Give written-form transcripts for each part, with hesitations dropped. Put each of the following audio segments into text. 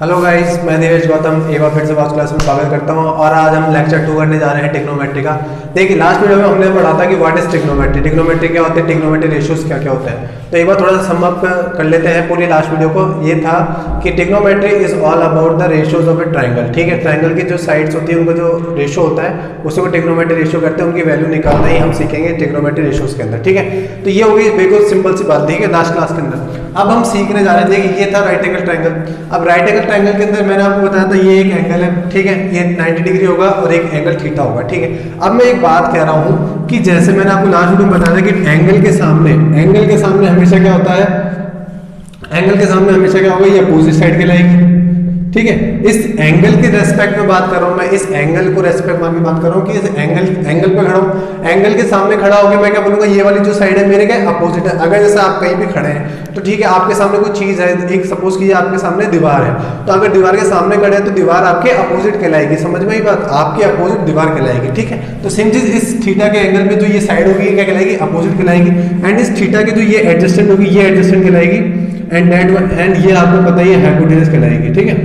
Hello guys, मैं देवेश गौतम एक बार फिर से वास्तु क्लास में स्वागत करता हूं। और आज हम लेक्चर 2 करने जा रहे हैं ट्रिग्नोमेट्री का। देखिए, लास्ट वीडियो में हमने पढ़ा था कि व्हाट इज ट्रिग्नोमेट्री, ट्रिग्नोमेट्री क्या होते हैं, ट्रिग्नोमेट्री रेशियोज क्या क्या होते हैं। तो एक बार थोड़ा सा सम अप कर लेते हैं पूरी लास्ट वीडियो को। ये था कि trigonometry is all about the ratios of A triangle. ठीक है, ट्राइंगल की जो साइड्स होती है उनका जो रेशियो होता है उसी को ट्रिग्नोमेट्री रेशियो करते हैं। उनकी वैल्यू निकालना ही हम सीखेंगे ट्रिग्नोमेट्री रेशियोज के अंदर। ठीक है, तो ये होगी बिल्कुल सिंपल सी बात। ठीक है, लास्ट क्लास के अंदर अब हम सीखने जा रहे थे कि ये था राइट एंगल ट्राइंगल। अब राइट एंगल ट्राइंगल के अंदर मैंने आपको बताया था ये एक एंगल है। ठीक है, ये 90 डिग्री होगा और एक एंगल थीटा होगा। ठीक है, अब मैं एक बात कह रहा हूं कि जैसे मैंने आपको लास्ट वीडियो में बताया था कि एंगल के सामने हमेशा क्या होता है, एंगल के सामने हमेशा क्या होगा, ये अपोजिट साइड कहलाएगी। ठीक है, इस एंगल के रेस्पेक्ट में बात कर रहा हूं मैं, इस एंगल को रेस्पेक्ट मान के बात कर रहा हूं कि इस एंगल पे खड़ा हूं। एंगल के सामने खड़ा होकर मैं क्या बोलूंगा, ये वाली जो साइड है मेरे क्या अपोजिट है। अगर जैसे आप कहीं भी खड़े हैं तो ठीक है, आपके सामने कोई चीज है, एक सपोज कीजिए आपके सामने दीवार है, तो अगर दीवार के सामने खड़े हैं तो दीवार आपके अपोजिट कहलाएगी। समझ में आई बात, आपके अपोजिट दीवार कहलाएगी। ठीक है, तो सेम चीज इस थीटा के एंगल में जो ये साइड होगी क्या कहलाएगी, अपोजिट कहलाएगी। एंड इस थीटा की जो ये एडजस्टेंट होगी ये एडजस्टेंट कहलाएगी। एंड ये आपको पता ही है हाइपोटेनस कहलाएगी। ठीक है,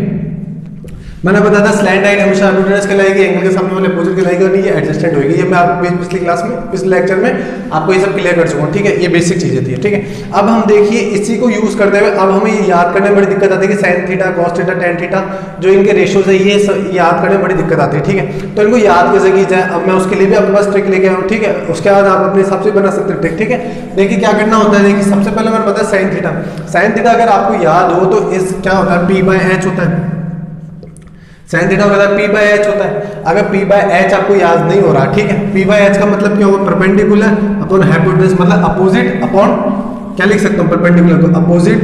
मैंने बताया था स्लैंट लाइन हमेशा हाइपोटेनस कहलाएगी, एंगल के सामने वाले अपोजिट कहलाएगी और ये एडजस्टेंट होगी। ये मैं आपको पिछली क्लास में, पिछले लेक्चर में आपको ये सब क्लियर कर चुका हूं। ठीक है, ये बेसिक चीजें थी। ठीक है, अब हम देखिए इसी को यूज करते हुए अब हमें ये याद करने में बड़ी दिक्कत आती है कि sine theta, cos theta, tan theta जो इनके रेशियोज है ये याद करने में बड़ी दिक्कत आती है। ठीक है, तो इनको याद कैसे की जाए, अब मैं उसके लिए भी आपके पास ट्रिक लेके आया हूं। ठीक है, उसके बाद आप अपने हिसाब से बना सकते हैं ट्रिक। ठीक है, देखिए क्या करना होता है। देखिए सबसे पहले मैंने बताया साइन थीटा। साइन थीटा अगर आपको याद हो तो इस क्या होता है, p/h होता है। साइन थीटा होता है p/h होता है। अगर p/h आपको याद नहीं हो रहा, ठीक है, p/h का मतलब क्या होगा, परपेंडिकुलर अपॉन हाइपोटेनस, मतलब अपोजिट अपॉन क्या लिख सकता हूं, परपेंडिकुलर को अपोजिट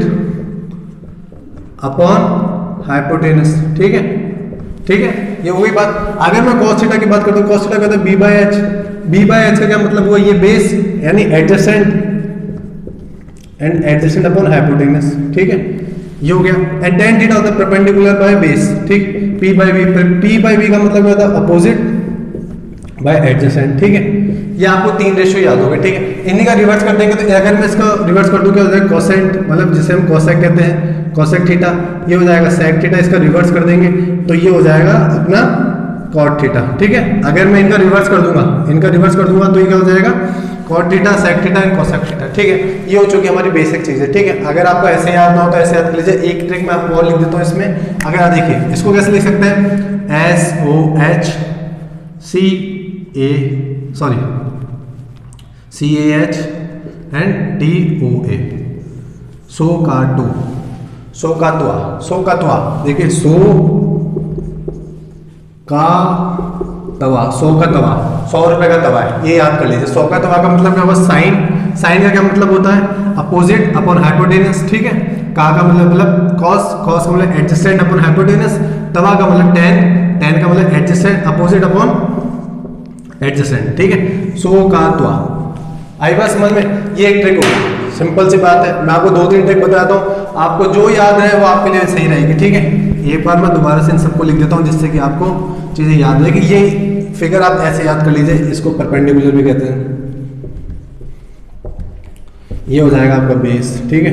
अपॉन हाइपोटेनस। ठीक है, ठीक है, ये वही बात। अगर मैं cos थीटा की बात करता हूं, cos थीटा का होता है b/h। b/h का क्या मतलब हुआ, ये बेस यानी adjacent and adjacent upon hypotenuse. ठीक है, ये हो गया। एंड tan थीटा होता है परपेंडिकुलर बाय बेस। ठीक, p/v का मतलब क्या होता है, अपोजिट बाय एडजेसेंट। ठीक है, ये आपको तीन रेशियो याद हो गए। ठीक है, इन्हीं का रिवर्स कर देंगे तो अगर मैं इसका रिवर्स कर दूं क्या हो जाएगा, कोसेंट, मतलब जिसे हम कोसेक कहते हैं, कोसेक थीटा। ये हो जाएगा सेक थीटा। इसका रिवर्स कर देंगे तो ये हो जाएगा अपना कॉट थीटा। ठीक है, अगर मैं इनका रिवर्स कर दूंगा तो ये क्या हो जाएगा, cot theta, sec theta and cosec theta. ठीक है, ये हो चुकी हमारी बेसिक चीज है। ठीक है, अगर आपको ऐसे याद ना हो तो ऐसे याद कर लीजिए। एक ट्रिक मैं आपको और लिख देता हूं इसमें। अगर आप देखिए इसको कैसे लिख सकते हैं, CAH एंड DOA, सोकातवा। देखिए सो का तवा, 100 रुपए का तवा है, ये याद कर लीजिए। 100 का तवा का मतलब क्या होगा, साइन का क्या मतलब होता है, अपोजिट अपॉन हाइपोटेनस। ठीक है, का मतलब कॉस का मतलब एडजेसेंट अपॉन हाइपोटेनस, तवा का मतलब टेन का मतलब एडजेसेंट अपोजिट अपॉन एडजेसेंट। ठीक है, सो का त्वा। आई बात समझ में, ये एक ट्रिक होगी, सिंपल सी बात है। मैं आपको 2-3 ट्रिक बताता हूँ, आपको जो याद है वो आपके लिए सही रहेगी। ठीक है, एक बार मैं दोबारा से इन सबको लिख देता हूँ जिससे कि आपको चीजें याद रहेगी। ये फिगर आप ऐसे याद कर लीजिए, इसको परपेंडिकुलर भी कहते हैं। ये हो जाएगा आपका बेस। ठीक है,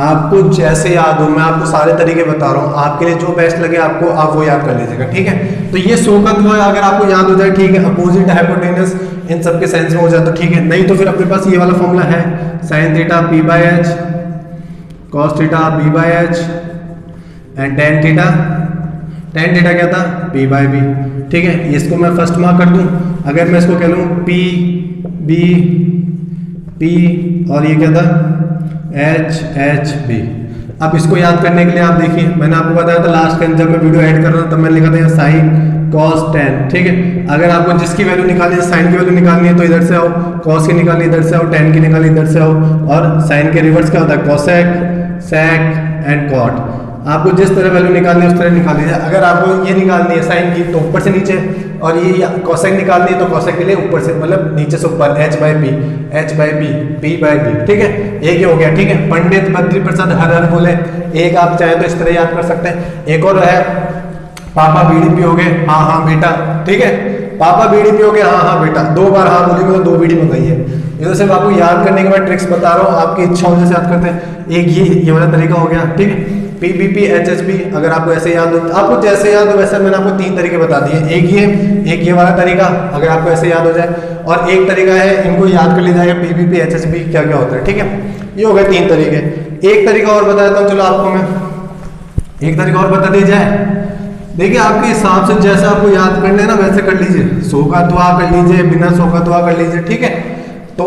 आपको जैसे याद हो, मैं आपको सारे तरीके बता रहा हूँ, आपके लिए जो बेस्ट लगे आपको, आप वो याद कर लीजिएगा। ठीक है, तो ये सोकत्व अगर आपको याद हो जाए, ठीक है, अपोजिट हाइपोटेनस इन सब के सेंस में हो जाए तो ठीक है। नहीं तो फिर अपने पास ये वाला फॉर्मूला है, sine theta p/h, cos theta b/h and tan theta क्या था, p/v। ठीक है, इसको मैं फर्स्ट मार्क कर दूं। अगर मैं इसको कह लूं p और ये क्या था, h b। अब इसको याद करने के लिए आप देखिए, मैंने आपको बताया था लास्ट टाइम जब मैं वीडियो ऐड कर रहा था तब मैंने लिखा था साइन कॉस टेन। ठीक है, अगर आपको जिसकी वैल्यू निकालनी है, साइन की वैल्यू निकालनी है तो इधर से आओ, कॉस की निकालनी इधर से आओ, टेन की निकालनी इधर से आओ, और साइन के रिवर्स क्या होता है, कोसेक, सेक एंड कॉट। आपको जिस तरह वैल्यू निकालनी है उस तरह निकाल लीजिए। अगर आपको ये निकालनी है साइन की तो ऊपर से नीचे, और ये कोसेक निकालनी है तो कोसेक के लिए ऊपर से, मतलब नीचे से ऊपर, h/p, p/v। ठीक है, एक ही हो गया। ठीक है, पंडित बद्री प्रसाद हर हर बोले, एक आप चाहे तो इस तरह याद कर सकते हैं। एक और है, पापा बीड़ी पियोगे, हाँ बेटा। ठीक है, पापा बीड़ी पियोगे, हाँ बेटा। 2 बार हाँ बोली मतलब 2 बीड़ी मंगाई है। ये तो सिर्फ आपको याद करने के बाद ट्रिक्स बता रहा हूँ, आपकी इच्छा हो जैसे याद करते हैं। एक ये वाला तरीका हो गया। ठीक है, पीबीपी एचएसबी अगर आपको ऐसे याद हो, आपको जैसे याद हो वैसे मैंने आपको 3 तरीके बता दिए, एक ये वाला तरीका अगर आपको ऐसे याद हो जाए, और एक तरीका है इनको याद कर लिया जाएगा पीबीपी एचएसबी क्या क्या होता है, ठीक है। ये हो गए 3 तरीके। एक तरीका और बता देता हूँ, चलो आपको मैं एक तरीका और बता दिया जाए। देखिए आपके हिसाब से जैसे आपको याद करना है ना वैसे कर लीजिए, 100 का दुआ कर लीजिए, बिना 100 का दुआ कर लीजिए, ठीक है। तो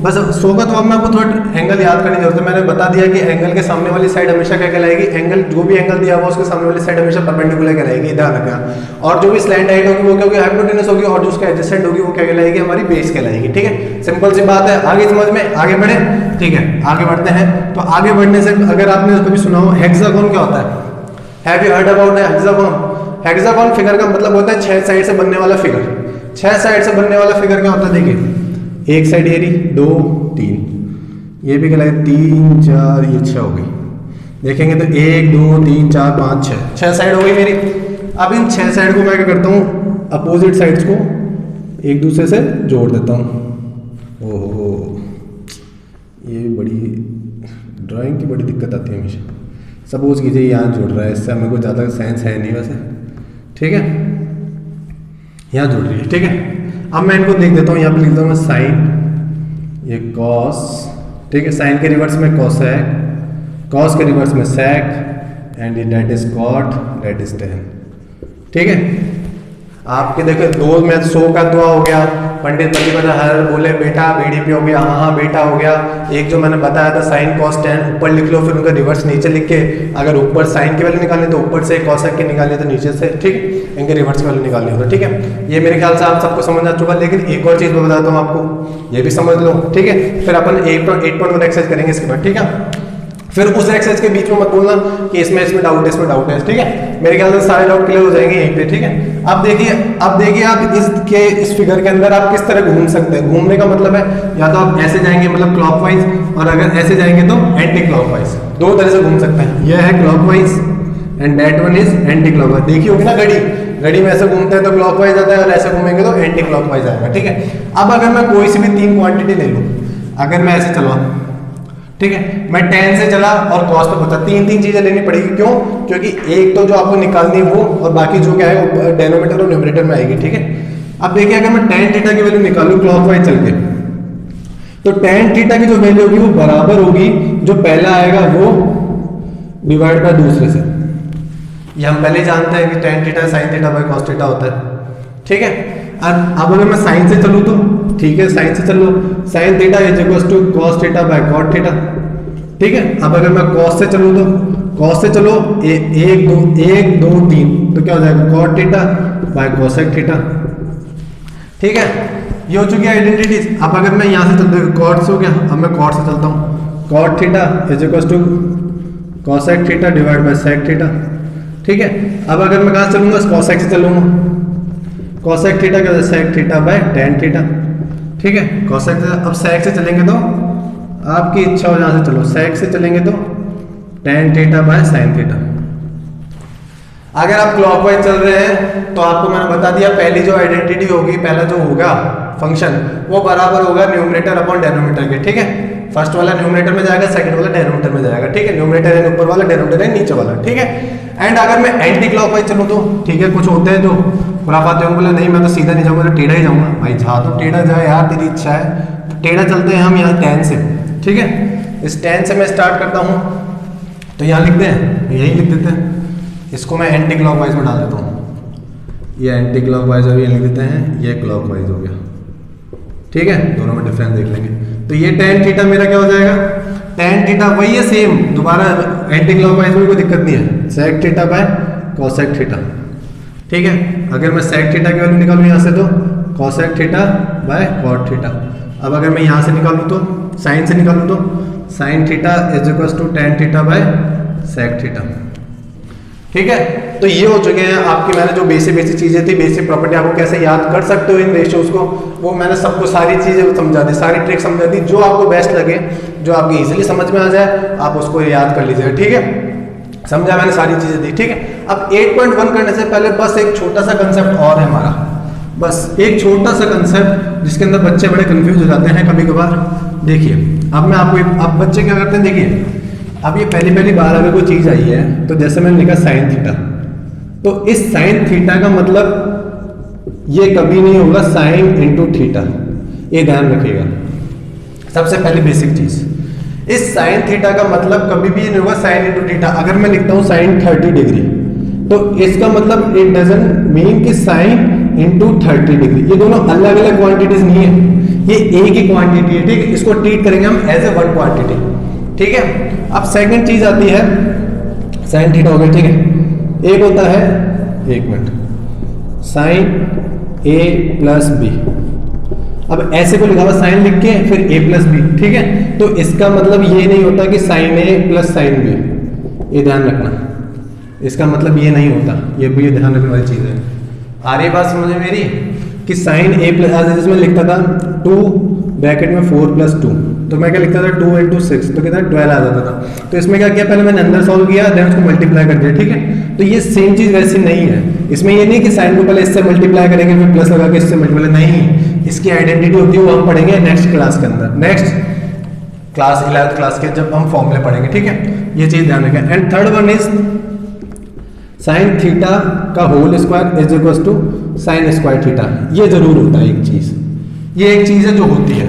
बस 100 का दुआ में आपको थोड़ा एंगल याद करने की जरूरत है। मैंने बता दिया कि एंगल के सामने वाली साइड हमेशा क्या कहलाएगी, एंगल जो भी एंगल दिया हुआ उसके सामने वाली साइड हमेशा परपेंडिकुलर कहलाएगी, ध्यान रखना। और जो भी स्लैंट हाइट होगी वो क्या होगी, हाइपोटेनस होगी, और जो उसका एडजेसेंट होगी वो क्या कहलाएगी, हमारी बेस कहलाएगी, ठीक है। सिंपल सी बात है, आगे समझ में, आगे बढ़े, ठीक है। आगे बढ़ते हैं, तो आगे बढ़ने से अगर आपने कभी सुना हो हेक्सागोन क्या होता है, have you heard about hexagon? Hexagon figure का मतलब होता है 6 साइड से बनने वाला फिगर। 6 साइड से बनने वाला फिगर क्या होता है, देखिए एक साइड ये रही, 2 3, ये भी कहलाएगा 3 4, ये 6 हो गई। देखेंगे तो 1 2 3 4 5 6 साइड हो गई मेरी। अब इन 6 साइड को मैं क्या करता हूँ, अपोजिट साइड्स को एक दूसरे से जोड़ देता हूँ। ओहो, ये बड़ी ड्राइंग की बड़ी दिक्कत आती है हमेशा। सपोज कीजिए यहाँ जुड़ रहा है, इससे हमें कोई ज़्यादा सेंस है नहीं वैसे, ठीक है। यहाँ जुड़ रही है, ठीक है। अब मैं इनको लिख देता हूँ, यहाँ पे लिख देता हूँ मैं साइन, ये कॉस, ठीक है। साइन के रिवर्स में कॉसेक, कॉस के रिवर्स में sec, and that is cot, that is tan, ठीक है। आपके देखो 2 में 100 का दुआ हो गया, पंडित हर बोले बेटा बीडीपी हो गया, हाँ हाँ बेटा हो गया। एक जो मैंने बताया था साइन कॉस टेन, ऊपर लिख लो, फिर उनका रिवर्स नीचे लिख के, अगर ऊपर साइन की वैल्यू निकालनी तो ऊपर से, कॉसेक की निकालनी तो नीचे से, ठीक, इनके रिवर्स की वैल्यू निकालनी होगा, ठीक है। ये मेरे ख्याल से आप सबको समझ आ चुका, लेकिन एक और चीज़ मैं बताता हूँ आपको, ये भी समझ लो, ठीक है। फिर अपन 8.1 एक्सरसाइज करेंगे इसके बाद, ठीक है। फिर उस एक्सरसाइज के बीच में मत बोलना कि इसमें डाउट है, इसमें डाउट है, ठीक है। मेरे ख्याल से सारे डाउट क्लियर हो जाएंगे यहीं पे, ठीक है। अब देखिए आप इस फिगर के अंदर आप किस तरह घूम सकते हैं। घूमने का मतलब है या तो आप ऐसे जाएंगे मतलब क्लॉकवाइज, और अगर ऐसे जाएंगे तो एंटी क्लॉकवाइज। 2 तरह से घूम सकते हैं, यह है clockwise and that one is anti clockwise. देखिए होगी ना घड़ी में ऐसे घूमते हैं तो क्लॉकवाइज आता है, और ऐसे घूमेंगे तो एंटी क्लॉकवाइज आएगा, ठीक है। अब अगर मैं कोई सी भी 3 क्वांटिटी ले लूँ, अगर मैं ऐसे चलवा, ठीक है, मैं tan से चला और cos पे पहुंचा, 3 चीजें लेनी पड़ेगी। क्यों? क्योंकि एक तो जो आपको निकालनी है वो, और बाकी जो क्या है डेनोमिनेटर और न्यूमरेटर में आएगी, ठीक है। अब देखिए अगर मैं tan थीटा की वैल्यू निकालूं क्लॉकवाइज चल के, तो tan थीटा की जो वैल्यू होगी वो बराबर होगी, जो पहला आएगा वो डिवाइड बाय दूसरे से। ये हम पहले जानते हैं कि tan theta sin theta by cos theta होता है, ठीक है। अब अगर मैं साइन से चलूँ तो ठीक है, साइन से चलो, sine theta is equals to cos theta by cot theta, ठीक है। अब अगर मैं cos से चलूँ तो cos से चलो 1 2 3, तो क्या हो जाएगा cot theta by cosec theta, ठीक है। ये हो चुकी है आइडेंटिटीज। अब अगर मैं यहाँ से चलता हूँ cot से हो गया, अब मैं cot से चलता हूँ, cot theta is equals to cosec theta divide by sec theta, ठीक है। अब अगर मैं कहाँ चलूँगा, cosec से चलूँगा, cosec थीटा क्या होता है sec theta by tan theta, ठीक है। cosec से, अब sec से चलेंगे तो आपकी इच्छा हो जहाँ से चलो, sec से चलेंगे तो tan theta by sin theta. अगर आप क्लॉकवाइज चल रहे हैं तो आपको मैंने बता दिया पहली जो आइडेंटिटी होगी, पहला जो होगा फंक्शन वो बराबर होगा न्यूमरेटर अपॉन डेनोमिनेटर के, ठीक है। फर्स्ट वाला न्यूमरेटर में जाएगा, सेकंड वाला डेनोमिनेटर में जाएगा, ठीक है। न्यूमरेटर है ऊपर वाला, डेनोमिनेटर है नीचे वाला, ठीक है। एंड अगर मैं एंटी क्लॉकवाइज चलूँ तो ठीक है, कुछ होते हैं जो खुराफाते होंगे, बोले नहीं मैं तो सीधा नहीं जाऊँगा, तो टेढ़ा ही जाऊँगा। भाई जहाँ तो टेढ़ा जाए यार, तेरी इच्छा है। टेढ़ा चलते हैं हम यहाँ tan से, ठीक है। इस tan से मैं स्टार्ट करता हूँ, तो यहाँ लिखते हैं, यही लिख देते हैं, इसको मैं एंटी क्लॉकवाइज में डाल देता हूँ। ये एंटी क्लॉकवाइज अभी लिख देते हैं, ये क्लॉकवाइज हो गया, ठीक है। दोनों में डिफरेंस देख लेंगे, तो ये tan थीटा मेरा क्या हो जाएगा, tan थीटा वही है सेम, दोबारा एंटी क्लॉकवाइज में कोई दिक्कत नहीं है, sec theta by cosec theta, ठीक है। अगर मैं sec थीटा की वैल्यू निकालूँ यहाँ से तो cosec theta by cot theta. अब अगर मैं यहाँ से निकालूँ तो साइन से निकालूँ तो sin theta is equals to tan theta by sec theta, ठीक है। तो ये हो चुके हैं आपकी, मैंने जो बेसिक चीजें थी, बेसिक प्रॉपर्टी आपको कैसे याद कर सकते हो इन रेशियोज को, वो मैंने सबको सारी चीजें समझा दी, सारी ट्रिक समझा दी। जो आपको बेस्ट लगे, जो आपकी इजीली समझ में आ जाए, आप उसको याद कर लीजिएगा, ठीक है। समझा मैंने सारी चीजें दी, ठीक है। अब 8.1 करने से पहले बस एक छोटा सा कंसेप्ट और है हमारा, बस एक छोटा सा कंसेप्ट जिसके अंदर बच्चे बड़े कंफ्यूज हो जाते हैं कभी कभार। देखिए अब मैं आपको, अब बच्चे क्या करते हैं, देखिए अब ये पहली पहली बार अगर कोई चीज़ आई है तो जैसे मैंने लिखा साइन थीटा, तो इस साइन थीटा का मतलब ये कभी नहीं होगा साइन इंटू थीटा, ये ध्यान रखिएगा। सबसे पहली बेसिक चीज़, इस साइन थीटा का मतलब कभी भी नहीं होगा साइन इंटू थीटा। अगर मैं लिखता हूँ साइन 30 डिग्री, तो इसका मतलब इट डजंट मीन कि साइन इंटू 30 डिग्री, ये दोनों अलग अलग क्वांटिटीज नहीं है, ये एक ही क्वांटिटी है, ठीक है। इसको ट्रीट करेंगे हम एज ए वन क्वांटिटी, ठीक है। अब सेकंड चीज आती है साइन थीटा हो गया, ठीक है। एक होता है, एक मिनट, साइन ए प्लस बी। अब ऐसे को लिखा हुआ साइन लिख के फिर ए प्लस बी, ठीक है। तो इसका मतलब ये नहीं होता कि साइन ए प्लस साइन बी, ये ध्यान रखना, इसका मतलब ये नहीं होता, ये भी ध्यान रखने वाली चीज़ है। आ रही बात समझ में मेरी कि साइन ए प्लस, जिसमें लिखता था 2 ब्रैकेट में 4 + 2, तो मैं क्या लिखता था 2 × 6, तो कितना 12 आ जाता था। तो इसमें क्या किया, पहले मैंने अंदर सॉल्व किया, देन उसको मल्टीप्लाई कर दिया, ठीक है। तो ये सेम चीज़ वैसी नहीं है, इसमें ये नहीं कि साइन को पहले इससे मल्टीप्लाई करेंगे फिर प्लस लगा के इससे मल्टीप्लाई, नहीं, इसकी आइडेंटिटी होती है, वो हम पढ़ेंगे नेक्स्ट क्लास के अंदर, नेक्स्ट क्लास 11th क्लास के जब हम फॉर्मूले पढ़ेंगे, ठीक है। ये चीज़ ध्यान रखें। And third one is sine theta का whole square is equal to sine square theta, ये जरूर होता है एक चीज़, ये एक चीज़ है जो होती है,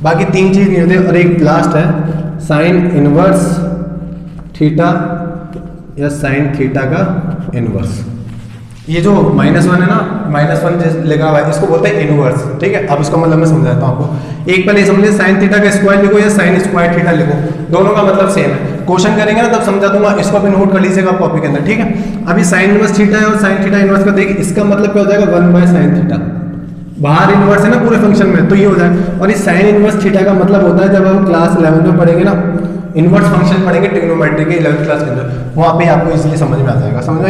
बाकी 3 चीज़ नहीं होती। और एक लास्ट है साइन इनवर्स थीटा या साइन थीटा का इनवर्स। ये जो -1 है ना, -1 लिखा हुआ है, इसको बोलते हैं इनवर्स, ठीक है। अब इसका मतलब मैं समझाता हूँ आपको। एक पहले समझिए, साइन थीटा का स्क्वायर लिखो या साइन स्क्वायर थीटा लिखो, दोनों का मतलब सेम है। क्वेश्चन करेंगे ना तब समझा दूंगा, इसको भी नोट कर लीजिएगा कॉपी के अंदर, ठीक है। अभी साइन इनवर्स थीटा है और साइन थीटा इनवर्स का देखिए, इसका मतलब क्या हो जाएगा 1/sin थीटा, बाहर इनवर्स है ना पूरे फंक्शन में, तो ये हो जाएगा। और इस साइन इनवर्स थीटा का मतलब होता है, जब हम क्लास 11 में पढ़ेंगे ना, इनवर्स फंक्शन पढ़ेंगे ट्रिग्नोमेट्री के 11th क्लास के अंदर, वहाँ पे आपको इजीली समझ में आ जाएगा। समझ में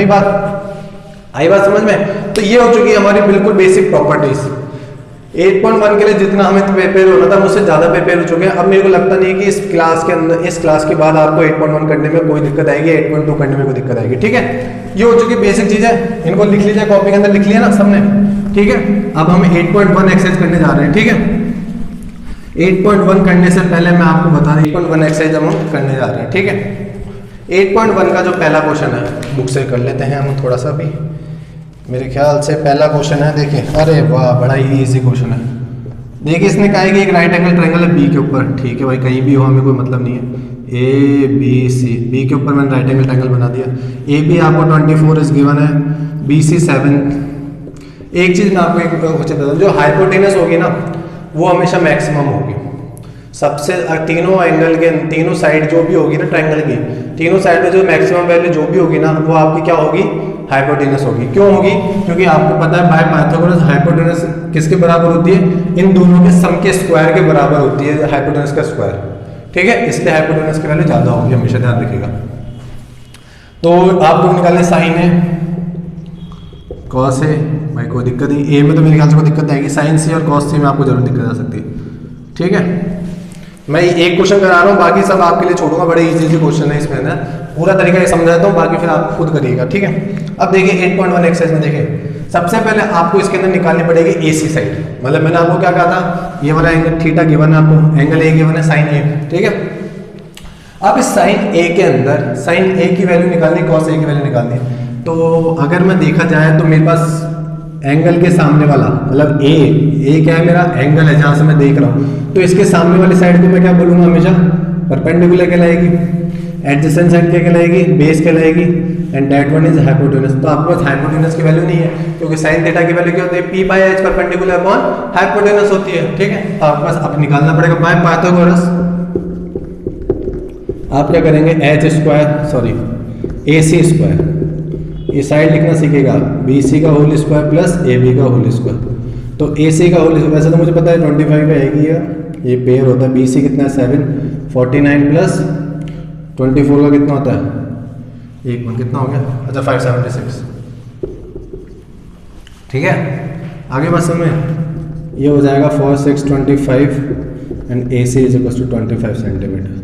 आई बात समझ में? तो ये हो चुकी है हमारी बिल्कुल बेसिक प्रॉपर्टीज। 8.1 के लिए जितना हमें प्रिपेयर होना था मुझसे ज़्यादा प्रिपेयर हो चुके हैं। अब मेरे को लगता नहीं है कि इस क्लास के अंदर, इस क्लास के बाद आपको 8.1 करने में कोई दिक्कत आएगी, 8.2 करने में कोई दिक्कत आएगी, ठीक है। ये हो चुकी बेसिक चीज़ है, इनको लिख लीजिए कॉपी के अंदर, लिख लिया ना सबने, ठीक है। अब हम 8.1 एक्सरसाइज करने जा रहे हैं, ठीक है। 8.1 करने से पहले मैं आपको बता दें 8.1 एक्सरसाइज हम करने जा रहे हैं, ठीक है। 8.1 का जो पहला क्वेश्चन है बुक से कर लेते हैं हम थोड़ा सा भी, मेरे ख्याल से पहला क्वेश्चन है, देखिए, अरे वाह, बड़ा ही इजी क्वेश्चन है। देखिए इसने कहा है कि एक राइट एंगल ट्रायंगल है बी के ऊपर, ठीक है भाई, कहीं भी हो हमें कोई मतलब नहीं है। ए बी सी, बी के ऊपर मैंने राइट एंगल ट्रायंगल बना दिया। ए बी आपको 24 इज गिवन है, बी सी 7। एक चीज़ मैं आपको एक क्वेश्चन बता दूँ, जो हाइपोटेनस होगी ना वो हमेशा मैक्सिमम होगी। सबसे तीनों एंगल के, तीनों साइड जो भी होगी ना ट्रायंगल की, तीनों साइड में जो मैक्सिमम वैल्यू जो भी होगी ना, वो आपकी क्या होगी, हाइपोटेनस होगी। क्यों होगी? क्योंकि आपको पता है बाय पाइथागोरस हाइपोटेनस किसके बराबर होती है, इन दोनों के सम के स्क्वायर के बराबर होती है, हाइपोटेनस का स्क्वायर, ठीक है। इसलिए हाइपोटेनस की वैल्यू ज़्यादा होगी, हमेशा ध्यान रखिएगा। तो आप लोग निकालें साइन है, कॉस है, भाई कोई दिक्कत नहीं, ए में तो मेरे ख्याल से कोई दिक्कत नहीं आएगी, साइन सी और कॉस सी में आपको जरूर दिक्कत आ सकती है, ठीक है। मैं एक क्वेश्चन करा रहा हूँ, बाकी सब आपके लिए छोड़ूंगा, बड़े इजी क्वेश्चन है इसमें ना, पूरा तरीका ये समझाता हूँ, बाकी फिर आप खुद करिएगा, ठीक है। अब देखिए 8.1 एक्सरसाइज में देखिए, सबसे पहले आपको इसके अंदर निकालनी पड़ेगी एसी साइड, मतलब मैंने आपको क्या कहा था, ये वाला एंगल थीटा गिवन है आपको, एंगल ए गिवन है, साइन ए, ठीक है। अब इस साइन ए के अंदर साइन ए की वैल्यू निकालनी, कॉस ए की वैल्यू निकालनी है। तो अगर मैं देखा जाए तो मेरे पास एंगल के सामने वाला, मतलब ए क्या है, मेरा एंगल है जहां से मैं देख रहा हूँ, तो इसके सामने वाली साइड को मैं क्या बोलूँगा, हमेशा परपेंडिकुलर कहलाएगी, एडजेसेंट साइड क्या कहलाएगी, बेस कहलाएगी, and that one is hypotenuse. तो आपके पास हाइपोटेनस की वैल्यू नहीं है, क्योंकि साइन थीटा की वैल्यू क्या होती है, P by H perpendicular upon hypotenuse होती है, ठीक है। तो आपके पास अब निकालना पड़ेगा बाय पाइथागोरस। आप क्या करेंगे, एच स्क्वायर, सॉरी ए सी स्क्वायर, ये साइड लिखना सीखेगा, बी सी का whole square plus A B का होल स्क्वायर। तो ए सी का होल स्क्वायर, वैसे तो मुझे पता है 25 का आएगी, ये पेयर होता है, बी सी कितना है 7, 49 प्लस 24 का कितना होता है, एक मिनट कितना हो गया, अच्छा 576, ठीक है। आगे बात समझ, ये हो जाएगा 4 6 25 and A C is equal to 25 centimetre.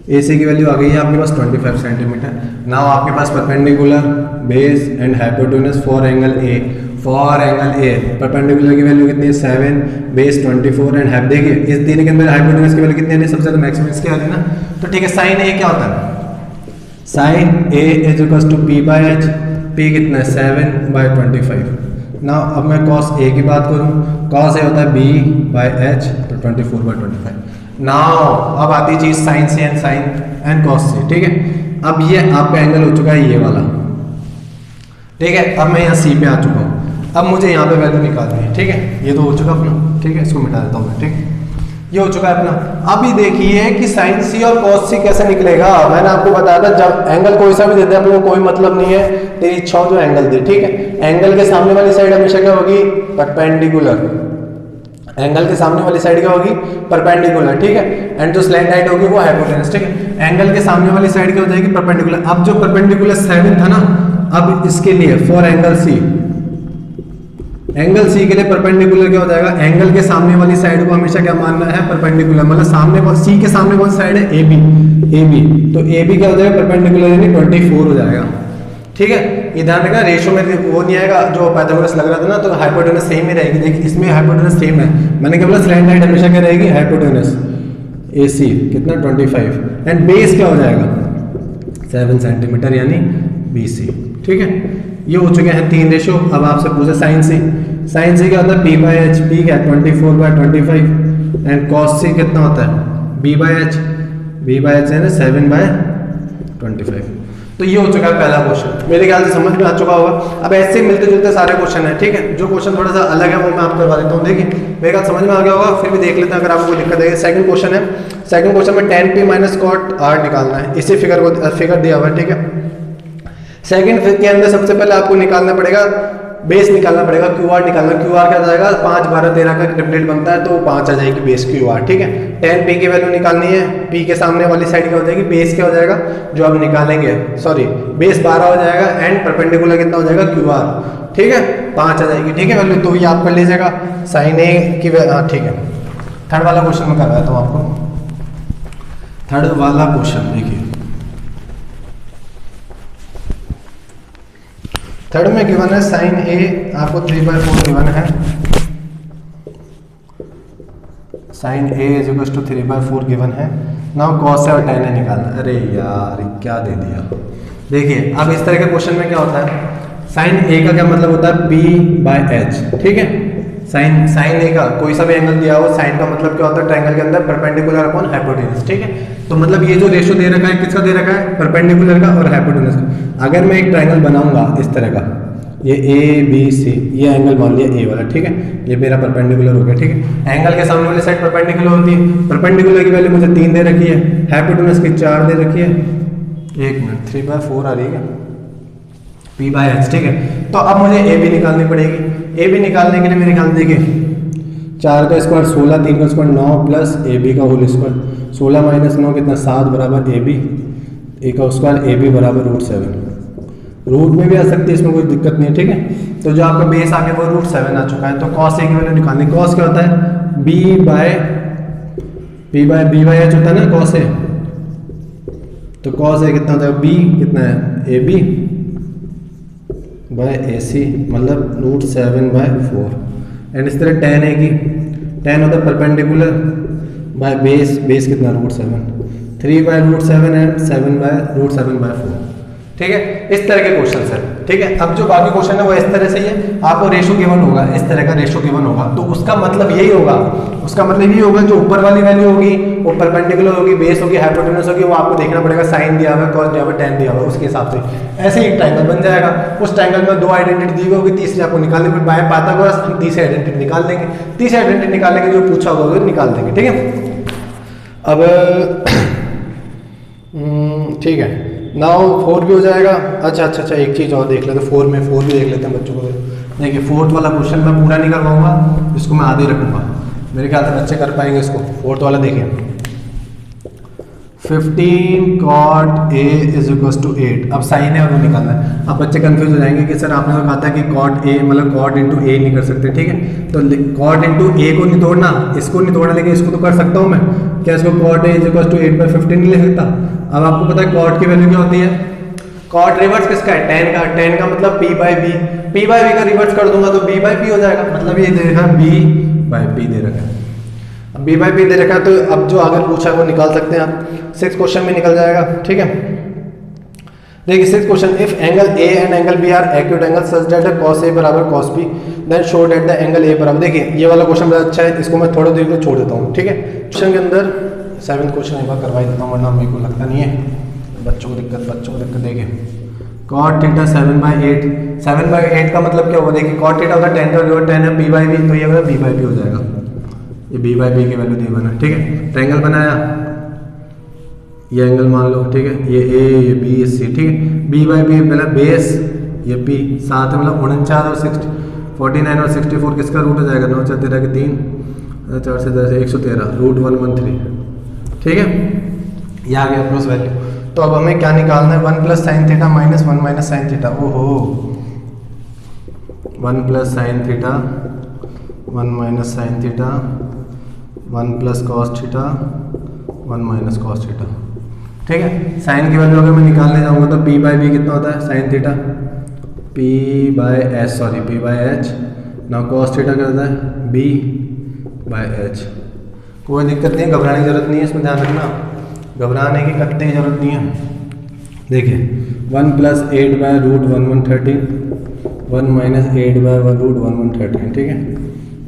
A C की वैल्यू आ गई है आपके पास 25 सेंटीमीटर। नाउ आपके पास perpendicular, base and hypotenuse for angle A, for angle A perpendicular की वैल्यू कितनी है 7 बेस 24 एंड हाइप। देखिए इस तीन के अंदर हाइपोटेनस की वैल्यू कितनी है, सबसे ज्यादा मैक्सिमम इसकी आ रही है ना। तो ठीक है, साइन ए क्या होता है, sign A is equal to P by H, P कितना है 7/25। ना अब मैं कॉस ए की बात करूँ, कॉस ए होता है बी बाई एच, तो 24/25। नाउ अब आती चीज sine C and sine and cos C. ठीक है, अब ये आपका एंगल हो चुका है ये वाला। ठीक है, अब मैं यहाँ सी पे आ चुका हूँ, अब मुझे यहाँ पे वैल्यू निकालनी है। ठीक है, ये तो हो चुका अपना। ठीक है, इसको मिटा देता हूँ मैं। ठीक है, ये हो चुका है अपना। अभी देखिए कि साइन सी और कॉस सी कैसे निकलेगा। मैंने आपको बताया था जब एंगल कोई सा भी देते हैं अपने को कोई मतलब नहीं है, तेरी इच्छा हो जो एंगल दे। ठीक है, एंगल के सामने वाली साइड हमेशा क्या होगी, परपेंडिकुलर। एंगल के सामने वाली साइड क्या होगी, परपेंडिकुलर। ठीक है, एंड जो स्लैंट हाइट होगी वो हाइपोटेनस। ठीक है, एंगल के सामने वाली साइड क्या हो जाएगी, परपेंडिकुलर। अब जो परपेंडिकुलर 7 था ना, अब इसके लिए for angle C, angle C के लिए परपेंडिकुलर क्या हो जाएगा, एंगल के सामने वाली साइड को हमेशा क्या मानना है, परपेंडिकुलर। मतलब सामने सी के सामने कौन सी साइड है, ए बी। ए बी, तो ए बी क्या हो जाएगा, परपेंडिकुलर यानी 24 हो जाएगा। ठीक है, ये ध्यान रखना, रेशो में वो नहीं आएगा जो पाइथागोरस लग रहा था ना, तो हाइपोटेनस सेम ही रहेगी। देखिए इसमें हाइपोटेनस सेम है, मैंने क्या बोला, स्लैंट हाइट हमेशा क्या रहेगी, हाइपोटेनस ए सी कितना 25, एंड बेस क्या हो जाएगा 7 सेंटीमीटर यानी बी सी। ठीक है, ये हो चुके हैं 3 रेशो। अब आपसे पूछे साइन सी, साइन सी क्या होता है, पी बाई एच, पी क्या 24/25 एंड कॉस सी कितना होता है, B by H, B by H है ना 7/25। तो ये हो चुका है पहला क्वेश्चन, मेरे ख्याल से समझ में आ चुका होगा। अब ऐसे मिलते जुलते सारे क्वेश्चन हैं। ठीक है, जो क्वेश्चन थोड़ा सा अलग है वो मैं आपको करवा देता हूँ। देखिए मेरे ख्याल समझ में आ गया होगा, फिर भी देख लेते हैं अगर आपको कोई दिक्कत है। सेकंड क्वेश्चन है, सेकंड क्वेश्चन में tan p minus cot r निकालना है। इसी फिगर को फिगर दिया हुआ है। ठीक है, सेकंड के अंदर सबसे पहले आपको निकालना पड़ेगा, बेस निकालना पड़ेगा, क्यू आर निकालना। क्यू आर क्या आ जाएगा, 5, 12, 13 का ट्रिपलेट बनता है, तो 5 आ जाएगी बेस क्यू आर। ठीक है, tan p की वैल्यू निकालनी है, p के सामने वाली साइड क्या हो जाएगी, बेस क्या हो जाएगा जो अब निकालेंगे, सॉरी बेस 12 हो जाएगा एंड परपेंडिकुलर कितना हो जाएगा, क्यू आर। ठीक है, 5 आ जाएगी। ठीक है, वैल्यू तो ये आप कर लीजिएगा साइन ए की। हाँ ठीक है, थर्ड वाला क्वेश्चन मैं करवाता हूँ आपको। थर्ड वाला क्वेश्चन देखिए, थर्ड में गिवन है साइन ए आपको 3/4 गिवन है, sign A is equal to 3/4 given है। नाउ कॉस है और tan है निकालना। अरे यार क्या दे दिया। देखिए अब इस तरह के क्वेश्चन में क्या होता है, साइन ए का क्या मतलब होता है, p/h। ठीक है, साइन ए का कोई सा भी एंगल दिया हो, साइन का मतलब क्या होता है, ट्रायंगल के अंदर परपेंडिकुलर अपॉन हाइपोटेनस। ठीक है, तो मतलब ये जो रेशो दे रखा है किसका दे रखा है, परपेंडिकुलर का और हाइपोटेनस का। अगर मैं एक ट्रायंगल बनाऊंगा इस तरह का, ये ए बी सी, ये एंगल मान लिया ए वाला। ठीक है, ये मेरा परपेंडिकुलर हो गया। ठीक है, एंगल के सामने वाली साइड परपेंडिकुलर होती है, परपेंडिकुलर की वैल्यू मुझे 3 दे रखी है, हाइपोटेनस की 4 दे रखी है। 1 मिनट, 3/4 आ रही है p/h। ठीक है, तो अब मुझे ए बी निकालनी पड़ेगी। ए बी निकालने के लिए मेरे ख्याल देखिए 4 का स्क्वायर 16, 3 का स्क्वायर 9 प्लस ए बी का होल स्क्वायर, 16 माइनस 9 कितना 7 बराबर ए बी, ए का स्क्वायर ए बी बराबर √7। रूट में भी आ सकती है, इसमें कोई दिक्कत नहीं है। ठीक है, तो जो आपका बेस आ गया वो √7 आ चुका है। तो कॉस ए की वैल्यू निकालनी, कॉस क्या होता है, b बाय एच होता है ना कॉस ए, तो कॉस ए कितना होता है, b कितना है ए बी बाय ए सी, मतलब √7/4। एंड इस तरह tan ए की, tan होता है परपेंडिकुलर बाय बेस कितना √7, 3/√7 एंड 7/√7/4। ठीक है, इस तरह के क्वेश्चन है। ठीक है, अब जो बाकी क्वेश्चन है वो इस तरह से ही है, आपको रेशो गिवन होगा, इस तरह का रेशो गिवन होगा, तो उसका मतलब यही होगा, उसका मतलब यही होगा जो ऊपर वाली वैल्यू होगी वो परपेंडिकुलर होगी, बेस होगी, हाइपोटेनस होगी, वो आपको देखना पड़ेगा, साइन दिया हुआ है, कॉस दिया हुआ है, tan दिया हुआ है, उसके हिसाब से ऐसे ही एक ट्रायंगल बन जाएगा। उस ट्रायंगल में 2 आइडेंटिटी दी होगी, तीसरी आपको निकालनी पड़ेगी। बाय पाइथागोरस हम तीसरी आइडेंटिटी निकाल देंगे, तीसरी आइडेंटिटी निकालने के जो पूछा होगा वो निकाल देंगे। ठीक है, अब ठीक है, नाउ 4 भी हो जाएगा। अच्छा एक चीज़ और देख लेते हैं, 4 भी देख लेते हैं बच्चों को। देखिए 4th वाला क्वेश्चन मैं पूरा नहीं करवाऊंगा, इसको मैं आधे रखूंगा, मेरे ख्याल से बच्चे कर पाएंगे इसको। 4th वाला देखिए, 15 cot a is equal to 8। अब साइन है और वो निकालना है। अब बच्चे कंफ्यूज हो जाएंगे कि सर आपने तो कहा था कि cot a मतलब cot इंटू ए नहीं कर सकते। ठीक है, तो cot इंटू ए को नहीं तोड़ना, इसको नहीं तोड़ना, लेकिन इसको तो कर सकता हूँ मैं। क्या इसको cot a is equal to 8/15 नहीं ले सकता। अब आपको पता है cot की वैल्यू क्या होती है, कॉट रिवर्स किसका है, tan का। tan का मतलब p by B, p by B का रिवर्स कर दूंगा तो b बाई p हो जाएगा, मतलब ये दे रखा है b बाई p दे रखा है। अब b बाई p दे रखा है तो अब जो आगे पूछा है वो निकाल सकते हैं आप, 6 क्वेश्चन में निकल जाएगा, ठीक है। देखिए 6 question, if angle a and angle b are acute angle such that cos a बराबर cos b then show that the angle a बराबर। देखिए ये वाला क्वेश्चन बड़ा अच्छा है, इसको मैं थोड़ा देर को छोड़ देता हूँ, ठीक है। क्वेश्चन के अंदर 7th क्वेश्चन एक बार करवा देता हूँ वरना मेरे को लगता नहीं है बच्चों को दिक्कत। देखिए cot थीटा 7/8, 7/8 का मतलब क्या होगा, देखिए cot थीटा होता है tan का रिवर्स tan है b बाई बी, तो ये होगा b बाई बी हो जाएगा, ये b बाई बी की वैल्यू दी बना, ठीक है। ट्रायंगल बनाया, ये एंगल मान लो, ठीक है, ये a ये b ये c, ठीक है। b बाई बी पहला बेस, ये p साथ में मतलब 49 और 49 और 64 किसका रूट हो जाएगा, 9 4 13 के 3 4 से 10 113 रूट 113, ठीक है। ये आ गया प्लस वैल्यू। तो अब हमें क्या निकालना है, 1 plus sine theta minus 1 minus sine theta. ओहो 1 plus sine theta 1 minus sine theta 1 plus cos theta 1 minus cos theta, ठीक है। साइन की वैल्यू अगर मैं निकालने जाऊंगा तो p बाई बी कितना होता है sine theta, p by H, sorry p by H ना, कॉस थीटा क्या होता है b बाई एच। कोई दिक्कत नहीं है, घबराने की जरूरत नहीं है, इसमें ध्यान रखना, घबराने की कतई जरूरत नहीं है। देखिए 1 plus 8 by root 1113 1 minus 8 by root 1113, ठीक है।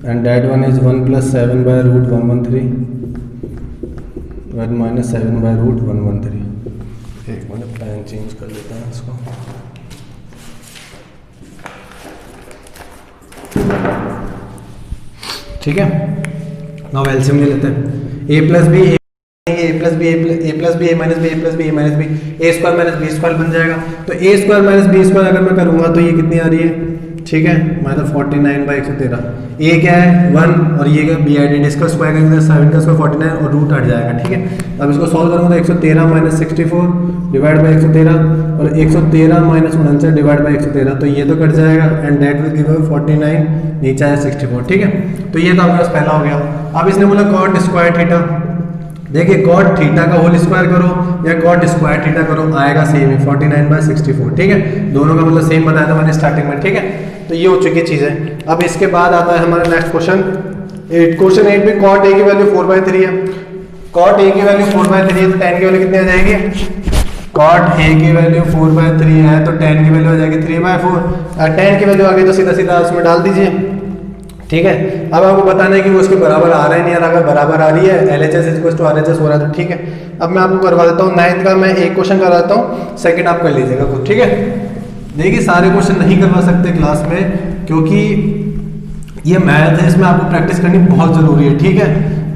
And that one is 1 plus 7 by root 113 1 minus 7 by root 113। एक मिनट प्लान चेंज कर लेते हैं इसको, ठीक है। नाउ एलसीएम ले लेते हैं, a plus B a plus B a plus B a minus B a plus B a minus B a square minus B square बन जाएगा। तो a square minus B square अगर मैं करूंगा तो ये कितनी आ रही है, ठीक है, मतलब 49/113। a क्या है 1 और ये क्या b एडेड, इसका स्क्वायर करेंगे 7 का स्क्वायर 49 और रूट हट जाएगा, ठीक है। अब इसको सॉल्व करूंगा तो 113 माइनस 64 डिवाइड बाई 113 और 113 माइनस 49 डिवाइड बाई 113, तो ये तो कट जाएगा एंड दैट विल गिव 49, नीचे आया 64, ठीक है। तो ये तो आपके पास पहला हो गया। अब इसने बोला कॉट स्क्वायर थीटा, देखिए कॉट थीटा का होल स्क्वायर करो या कॉट स्क्वायर थीटा करो, आएगा सेम ही 49/64, ठीक है। दोनों का मतलब सेम बताया था मैंने स्टार्टिंग में, ठीक है। तो ये हो चुकी चीज़ है। अब इसके बाद आता है हमारा नेक्स्ट क्वेश्चन 8। क्वेश्चन 8 में कॉट ए की वैल्यू 4/3 है, कॉट ए की वैल्यू 4/3 है तो tan की वैल्यू कितनी आ जाएगी, कॉट ए की वैल्यू 4/3 है तो tan की वैल्यू आ जाएगी 3/4। tan की वैल्यू आ गई तो सीधा सीधा उसमें डाल दीजिए, ठीक है। अब आपको बताना है कि वो उसके बराबर आ रहा है नहीं आ रहा, अगर बराबर आ रही है LHS = RHS हो रहा है तो ठीक है। अब मैं आपको करवा देता हूँ 9th का, मैं एक क्वेश्चन करवाता हूँ, सेकंड आप कर लीजिएगा खुद, ठीक है। देखिए सारे क्वेश्चन नहीं करवा सकते क्लास में क्योंकि ये मैथ है, इसमें आपको प्रैक्टिस करनी बहुत ज़रूरी है, ठीक है।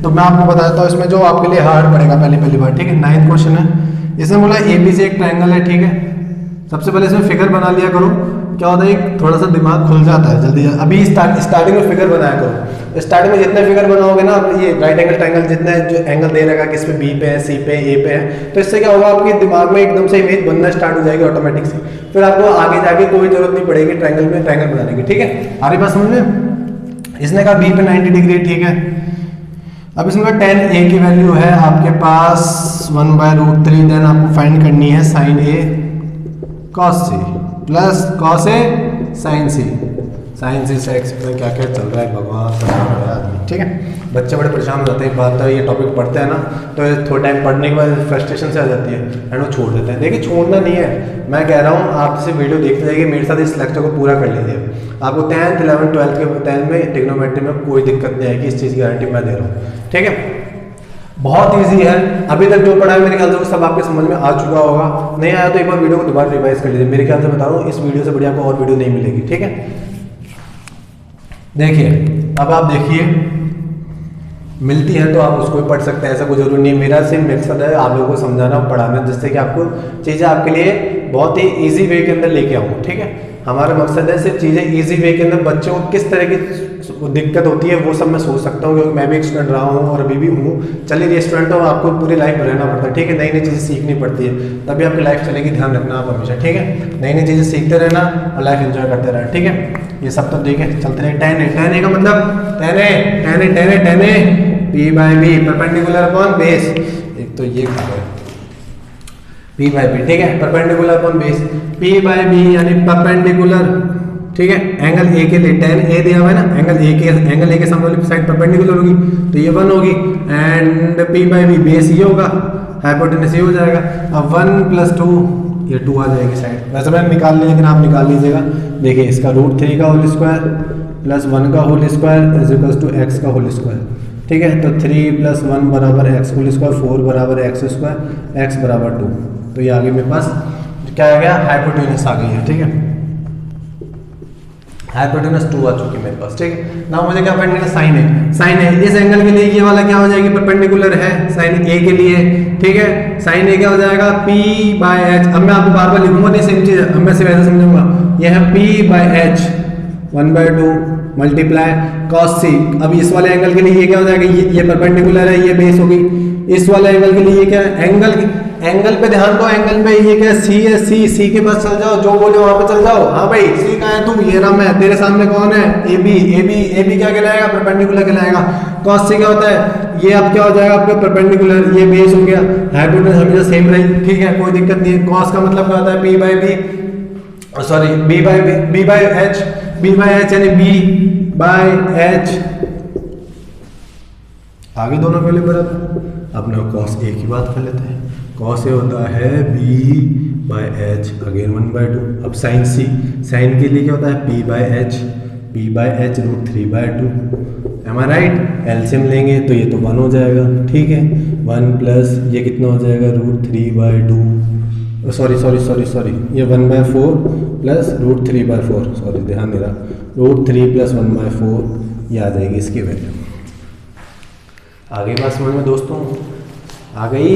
तो मैं आपको बता देता हूँ इसमें जो आपके लिए हार्ड पड़ेगा पहली बार, ठीक है। 9th क्वेश्चन है, इसमें बोला ABC एक ट्रायंगल है, ठीक है। सबसे पहले इसमें फिगर बना लिया करो, क्या होता है थोड़ा सा दिमाग खुल जाता है जल्दी। अभी स्टार्टिंग में फिगर बनाया करो, स्टार्टिंग में जितने फिगर बनाओगे ना, ये राइट एंगल ट्रायंगल जितने जो एंगल दे रहेगा किस पे बी पे है सी पे ए पे है, तो इससे क्या होगा आपके दिमाग में एकदम से इमेज बनना स्टार्ट हो जाएगी ऑटोमेटिक से, फिर आपको आगे जाके कोई जरूरत नहीं पड़ेगी ट्रायंगल में ट्रायंगल बनाने की, ठीक है। आगे बात समझ में, इसने कहा बी पे 90 डिग्री, ठीक है। अब इसमें tan a की वैल्यू है आपके पास 1/√3, देन आपको फाइंड करनी है sin a cos c plus cos a sin c। sin c से x में क्या क्या चल रहा है भगवान परेशान हो रहा है आदमी, ठीक है। बच्चे बड़े परेशान हो जाते हैं, बात है ये टॉपिक पढ़ते हैं ना तो थोड़ा टाइम पढ़ने के बाद फ्रस्ट्रेशन से आ जाती है एंड वो छोड़ देते हैं। देखिए छोड़ना नहीं है, मैं कह रहा हूँ आप जैसे वीडियो देखते जाइए, मेरे साथ इस लेक्चर को पूरा कर लीजिए। आपको 10th 11th 12th के 10th में ट्रिग्नोमेट्री में कोई दिक्कत नहीं आएगी, इस चीज़ की गारंटी मैं दे रहा हूँ, ठीक है। बहुत इजी है, अभी तक जो पढ़ा है मेरे ख्याल से वो सब आपके समझ में आ चुका होगा, नहीं आया तो एक बार वीडियो को दोबारा रिवाइज कर लीजिए। मेरे ख्याल से बता रहा हूँ इस वीडियो से बढ़िया आपको और वीडियो नहीं मिलेगी, ठीक है। देखिए अब आप देखिए मिलती है तो आप उसको भी पढ़ सकते हैं, ऐसा कोई जरूरी नहीं है। मेरा सिर्फ मकसद है आप लोगों को समझाना और पढ़ाना, जिससे कि आपको चीज़ें आपके लिए बहुत ही ईजी वे के अंदर लेके आऊँ, ठीक है। हमारा मकसद है सिर्फ चीज़ें ईजी वे के अंदर, बच्चों को किस तरह की दिक्कत होती है वो सब मैं सोच सकता हूँ, क्योंकि मैं भी एक स्टूडेंट रहा हूँ और अभी भी हूँ। चलिए स्टूडेंट हो, आपको पूरी लाइफ रहना पड़ता है, ठीक है। नई नई चीज़ें सीखनी पड़ती है, तभी आपकी लाइफ चलेगी, ध्यान रखना आप हमेशा, ठीक है। नई नई चीज़ें सीखते रहना और लाइफ एंजॉय करते रहना, ठीक है। ये सब तो ठीक है, चलते रहे। tan a का मतलब tan a p/b perpendicular upon base, एक तो ये है। P बाई बी, ठीक है, perpendicular upon base, P by B यानी परपेंडिकुलर, ठीक है, एंगल ए के लिए tan ए दिया हुआ है ना, एंगल ए के सामने वाली साइड परपेंडिकुलर होगी तो ये 1 होगी, and P by B base ये होगा, हाइपोटेनस ये हो जाएगा। अब 1 + 2 ये 2 आ जाएगी साइड, वैसे मैंने निकाल लिया लेकिन आप निकाल लीजिएगा। देखिए इसका √3 का होल स्क्वायर प्लस 1 का whole square is equal to x का होल स्क्वायर, ठीक है, तो 3 + 1 बराबर x होल स्क्वायर, 4 बराबर x स्क्वायर, x बराबर 2, तो ये आगे मेरे पास क्या आ गया, हाइपोटेनस आ गई है, ठीक है, हाइपोटेनस 2 आ चुकी है मेरे पास, ठीक है। ना मुझे क्या फाइंड करना, साइन है, साइन है इस एंगल के लिए ये वाला क्या हो जाएगी, परपेंडिकुलर है साइन ए के लिए, ठीक है, साइन ए क्या हो जाएगा P/h। अब मैं आपको बार बार लिखूंगा नहीं, सेम चीज अब मैं सिर्फ ऐसे समझूंगा, ये है P/h 1/2 मल्टीप्लाई cos c। अब इस वाले एंगल के लिए ये क्या हो जाएगा, ये परपेंडिकुलर है, ये बेस होगी, इस वाले एंगल के लिए ये क्या है, एंगल पे ध्यान दो, एंगल पे ये क्या है, सी है, सी के पास चल जाओ, जो बोले वहां पे चल जाओ। हाँ भाई सी कहाँ है, तू ये रहा मैं, तेरे सामने कौन है, ए बी क्या कहलाएगा, परपेंडिकुलर कहलाएगा। cos c क्या होता है, ये अब क्या हो जाएगा आपका परपेंडिकुलर, ये बेस हो गया, हाइपोटेनस हमेशा सेम रही, ठीक है, कोई दिक्कत नहीं है। cos का मतलब क्या होता है, b बाई एच यानी b बाई एच, आगे दोनों पहले बराबर, अपने cos a की बात कर लेते हैं, cos a होता है b बाई एच अगेन 1/2। अब साइन के लिए क्या होता है, p by H √3/2, am I right, LCM लेंगे तो ये तो 1 हो जाएगा, ठीक है, 1 प्लस ये कितना हो जाएगा, √3/2, सॉरी ये 1/4 प्लस √3/4, सॉरी ध्यान नहीं रहा, √3 + 1/4 ये आ जाएगी इसकी वैल्यू। आगे बात समझ में दोस्तों आ गई,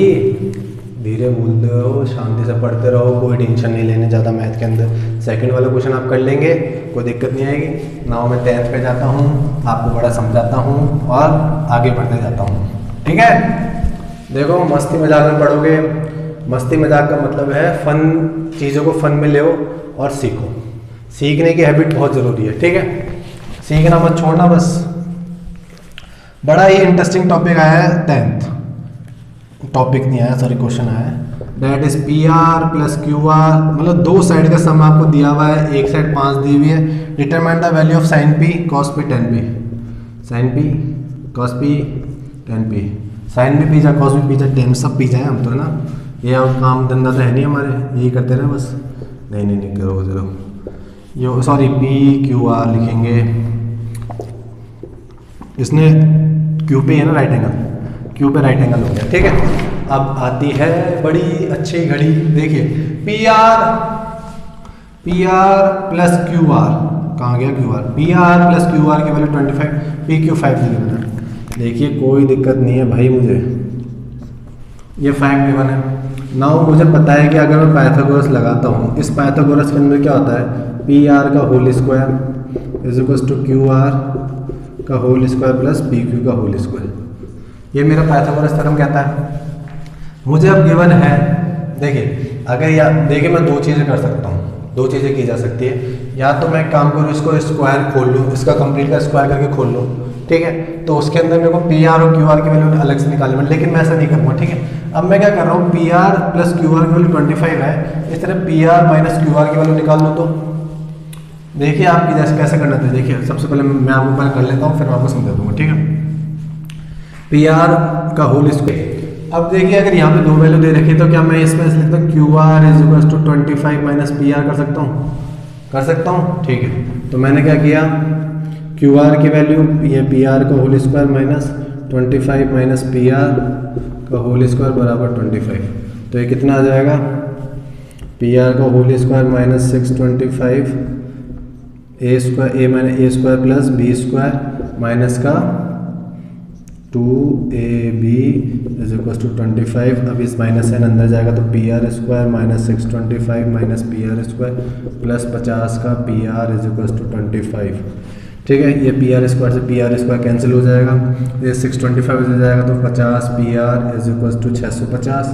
धीरे बोलते रहो, शांति से पढ़ते रहो, कोई टेंशन नहीं लेने ज़्यादा मैथ के अंदर। सेकंड वाला क्वेश्चन आप कर लेंगे, कोई दिक्कत नहीं आएगी। नाउ मैं 10th पे जाता हूँ, आपको बड़ा समझाता हूँ और आगे बढ़ते जाता हूँ, ठीक है। देखो मस्ती मजाक में पढ़ोगे, मस्ती मजाक का मतलब है फन, चीज़ों को फन में ले और सीखो, सीखने की हैबिट बहुत ज़रूरी है, ठीक है, सीखना मत छोड़ना बस। बड़ा ही इंटरेस्टिंग टॉपिक आया है 10th, टॉपिक नहीं आया सॉरी, क्वेश्चन आया है, दैट इज PR + QR, मतलब दो साइड का सम आपको दिया हुआ है, एक साइड 5 दी हुई है। Determine the value of sin p cos p tan p, sin p cos p tan p, sin भी पिज्जा cos भी पिज्जा tan सब पिज्जा है हम तो, है ना, ये काम धंधा तो है नहीं हमारे, यही करते रहे बस। नहीं करो जरा, ये सॉरी PQR लिखेंगे, इसने Q पे है ना राइट एंगल, Q पे राइट एंगल हो गया, ठीक है। अब आती है बड़ी अच्छी घड़ी, देखिए PR + QR, कहाँ गया QR, PR + QR की वैल्यू 25, PQ5 लिखे मैंने, देखिए कोई दिक्कत नहीं है भाई, मुझे ये 5 गिवन है। नाउ मुझे पता है कि अगर मैं पाइथागोरस लगाता हूँ, इस पाइथागोरस के अंदर क्या होता है, PR का whole square is equal to QR का होल स्क्वायर प्लस PQ का होल स्क्वायर, ये मेरा पाइथागोरस थ्योरम कहता है। मुझे अब गिवन है, देखिए अगर देखिए मैं दो चीज़ें कर सकता हूँ, दो चीज़ें की जा सकती है, या तो मैं एक काम करूँ, इसको स्क्वायर खोल लूँ, इसका कंप्लीट का स्क्वायर करके खोल लूँ, ठीक है, तो उसके अंदर मेरे को PR और QR की वैल्यू अलग से निकालनी पड़े, लेकिन मैं ऐसा नहीं करूँगा, ठीक है। अब मैं क्या कर रहा हूँ, PR + QR की वैल्यू 25 है, इस तरह PR - QR की वैल्यू निकाल लो। तो देखिए आपकी जैसे कैसे करना था, देखिए सबसे पहले मैं आपको पहले कर लेता हूँ, फिर मैं आपको समझा दूंगा, ठीक है। PR का होल स्क्वायर, अब देखिए अगर यहाँ पे दो वैल्यू दे रखी है तो क्या मैं इसमें लिखता हूँ QR = 25 - PR कर सकता हूँ, ठीक है। तो मैंने क्या किया, QR की वैल्यू ये PR का होल स्क्वायर माइनस 25 - PR का होल स्क्वायर बराबर 25, तो ये कितना आ जाएगा, PR का whole square minus 625 A square plus B square minus का 2AB इज इक्वल टू 25। अब इस माइनस एन अंदर जाएगा तो PR square minus 625 minus PR square plus 50 का PR इज इक्वल टू 25, ठीक है। ये PR स्क्वायर से PR स्क्वायर कैंसिल हो जाएगा, ये 625 हो जाएगा तो 50 PR is equal to 650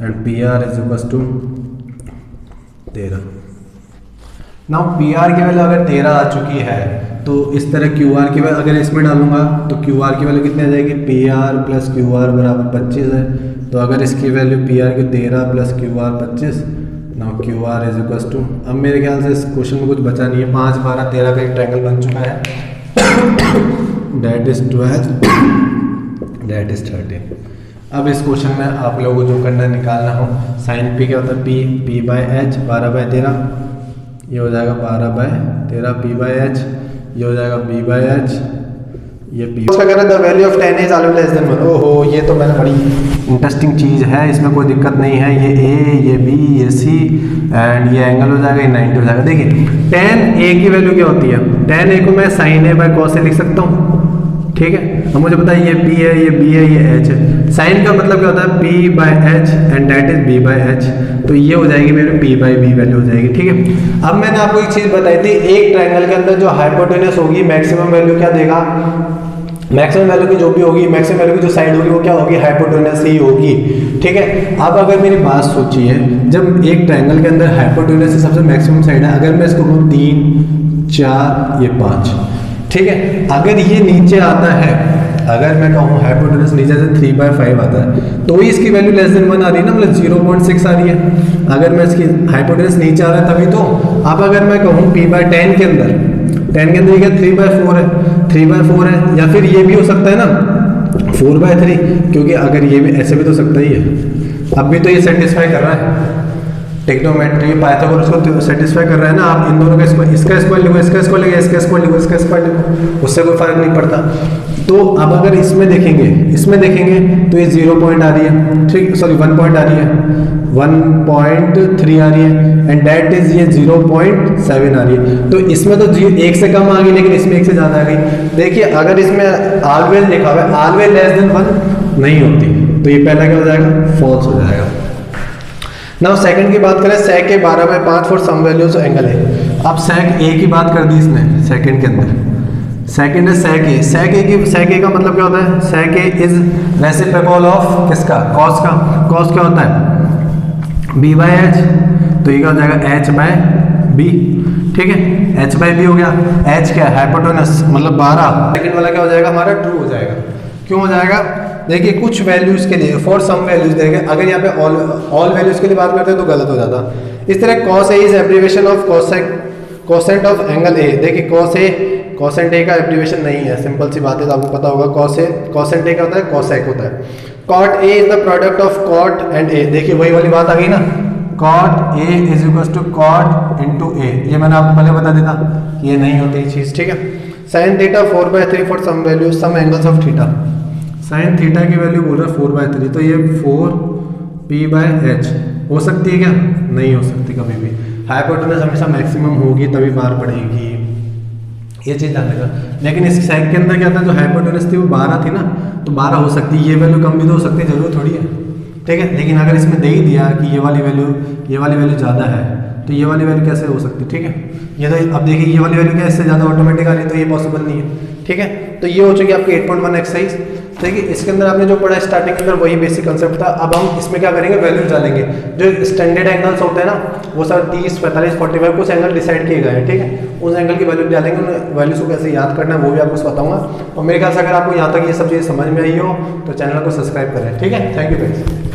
and PR is equal to 13। Now PR की वैल्यू अगर 13 आ चुकी है तो इस तरह क्यू आर की वैल्यू अगर इसमें डालूंगा तो क्यू आर की वैल्यू कितनी आ जाएगी, P R plus Q are बराबर 25 है। तो अगर इसकी वैल्यू पी आर की 13 plus Q R 25, now Q R is equal to, अब मेरे ख्याल से इस क्वेश्चन में कुछ बचा नहीं है, 5 12 13 का एक ट्रायंगल बन चुका है, डेट इज 12, डेट इज 13। अब इस क्वेश्चन में आप लोगों को जो करना है निकालना हो, साइन पी क्या होता है, पी बाई एच 12/13, ये हो जाएगा 12/13 पी बाई एच, ये हो जाएगा बी बाई एच, ये पी। उसका कह रहा है the value of tan is always less than 1। ओहो, ये तो मैंने बड़ी इंटरेस्टिंग चीज़ है, इसमें कोई दिक्कत नहीं है। ये ए, ये बी, ये सी एंड ये एंगल हो जाएगा, ये 90 हो जाएगा। देखिए tan a की वैल्यू क्या होती है, tan a को मैं sin a by cos a लिख सकता हूँ, ठीक है। अब मुझे पता है ये P है, ये B है, ये H है। साइन का मतलब क्या होता है, P by H and that is B by H, तो ये हो जाएगी मेरी P बाय B वैल्यू हो जाएगी, ठीक है। अब मैंने आपको एक चीज़ बताई थी, एक ट्रायंगल के अंदर जो हाइपोटेनस होगी मैक्सिमम वैल्यू क्या देगा, मैक्सिमम वैल्यू की जो भी होगी, मैक्सिमम वैल्यू की जो साइड होगी वो क्या होगी, हाइपोटेनस ही होगी, ठीक है। अब अगर मेरी बात सोचिए, जब एक ट्रायंगल के अंदर हाइपोटेनस ही सबसे मैक्सिमम साइड है, अगर मैं इसको कहूँ 3 4 ये 5, ठीक है। अगर ये नीचे आता है, अगर मैं कहूँ हाइपोटेनस नीचे से 3/5 आता है, तो ही इसकी वैल्यू लेस देन 1 आ रही है ना, मतलब 0.6 आ रही है। अगर मैं इसकी हाइपोटेनस नीचे आ रहा है तभी तो। अब अगर मैं कहूँ P/10 के अंदर, 10 के अंदर ये क्या 3/4 है, 3/4 है, या फिर ये भी हो सकता है ना 4/3, क्योंकि अगर ये भी ऐसे भी तो सकता ही है। अब भी तो ये सेटिस्फाई कर रहा है, ट्रिग्नोमेट्री पाइथागोरस को सेटिस्फाई कर रहा है ना। आप इन दोनों का स्क्वायर, इसका स्क्वायर लिखो, इसका स्क्वायर लिखो, इसका स्क्वायर लिखो, इसका स्क्वायर लिखो, उससे कोई फर्क नहीं पड़ता। तो अब अगर इसमें देखेंगे, इसमें देखेंगे तो ये 0 पॉइंट आ रही है, ठीक, सॉरी 1 पॉइंट आ रही है, 1.3 आ रही है एंड डेट इज ये 0.7 आ रही है। तो इसमें तो 1 से कम आ गई, लेकिन इसमें 1 से ज़्यादा आ गई। देखिए अगर इसमें ऑलवेज लिखा हुआ है, ऑलवेज लेस देन 1 नहीं होती, तो ये पहला क्या हो जाएगा, फॉल्स हो जाएगा। नाउ सेकंड की बात करें, sec A 12/5 for some values angle है। अब sec a की बात कर दी इसने सेकंड के अंदर, सेकंड है sec a, sec a का मतलब क्या होता है, sec a is reciprocal of किसका, cos का। cos क्या होता है, b बाय h, तो ये क्या हो जाएगा h बाय b, ठीक है। h बाय b हो गया, h क्या है, हाइपोटेनस मतलब 12। सेकंड वाला क्या हो जाएगा हमारा, ट्रू हो जाएगा। क्यों हो जाएगा, देखिए कुछ वैल्यूज के लिए, फॉर सम वैल्यूज देंगे, अगर यहाँ पे ऑल वैल्यूज के लिए बात करते हैं तो गलत हो जाता। इस तरह cos a is abbreviation of quotient of angle a। देखिए cos a कोसेंट a का एब्रीविएशन नहीं है, सिंपल सी बात है, तो आपको पता होगा कोसेंट a क्या होता है, cosec होता है। cot a is the product of cot and a। देखिए वही वाली बात आ गई ना, cot a is equal to cot into a, ये मैंने आपको पहले बता देता, ये नहीं होती ये चीज़, ठीक है। sin theta 4/3 for some value some angles of theta. Sine theta की वैल्यू बोल रहा है 4/3, तो ये 4p/h हो सकती है क्या, नहीं हो सकती कभी भी। हाइपोटेनस हमेशा मैक्सिमम होगी तभी बार पड़ेगी, ये चीज़ ध्यान रखना। लेकिन इस साइड के अंदर क्या था, जो हाइपोटेनस थी वो 12 थी ना, तो 12 हो सकती है, ये वैल्यू कम भी तो हो सकती है, जरूर थोड़ी है, ठीक है। लेकिन अगर इसमें दे ही दिया कि ये वाली वैल्यू ज़्यादा है, तो ये वाली वैल्यू कैसे हो सकती है, ठीक है। ये तो अब देखिए ये वाली वैल्यू क्या इससे ज़्यादा ऑटोमेटिक आ रही है, तो ये पॉसिबल नहीं है, ठीक है। तो ये हो चुकी आपकी 8.1 एक्सरसाइज, ठीक है। इसके अंदर आपने जो पढ़ा स्टार्टिंग के अंदर वही बेसिक कंसेप्ट था। अब हम इसमें क्या करेंगे, वैल्यूज डालेंगे। जो स्टैंडर्ड एंगल्स होते हैं ना, वो सर 30 45 45 कुछ एंगल डिसाइड किए गए हैं, ठीक है। उस एंगल की वैल्यू डालेंगे, उन वैल्यूज को कैसे याद करना है वो भी आपको बताऊंगा। और मेरे ख्याल से अगर आपको यहाँ तक ये सब चीज़ समझ में आई हो तो चैनल को सब्सक्राइब करें, ठीक है। Thank you guys.